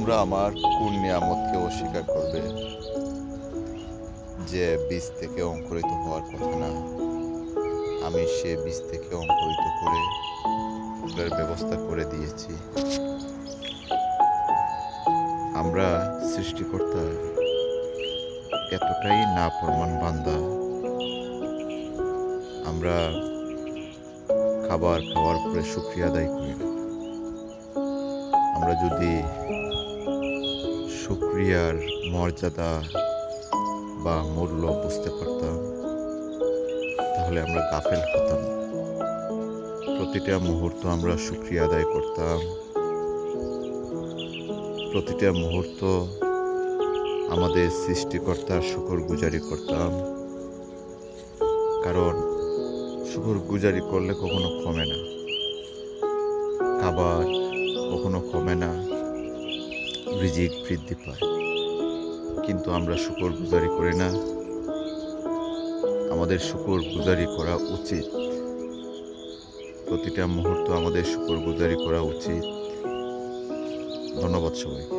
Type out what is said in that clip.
তোমরা আমার কোন নিয়ামতকে অস্বীকার করবে, যে বীজ থেকে অঙ্কুরিত হওয়ার কথা না, আমি সে বীজ থেকে অঙ্কুরিত করে ফুলের ব্যবস্থা করে দিয়েছি। আমরা সৃষ্টিকর্তার এতটাই নাফরমান বান্দা, আমরা খাবার খাওয়ার পরে শুকরিয়া আদায় করি না। আমরা যদি শুকরিয়ার মর্যাদা বা মূল্য বুঝতে পারতাম, তাহলে আমরা গাফেল হতাম। প্রতিটা মুহূর্ত আমরা শুকরিয়া আদায় করতাম, প্রতিটা মুহূর্ত আমাদের সৃষ্টিকর্তার শুকরগুজারি করতাম। কারণ শুকরগুজারি করলে কখনো কমে না, খাবার কখনো কমে না, রিজিক বৃদ্ধি পায়। কিন্তু আমরা শুকরগুজারি করি না। আমাদের শুকরগুজারি করা উচিত, প্রতিটা মুহূর্ত আমাদের শুকরগুজারি করা উচিত। ধন্যবাদ সবাইকে।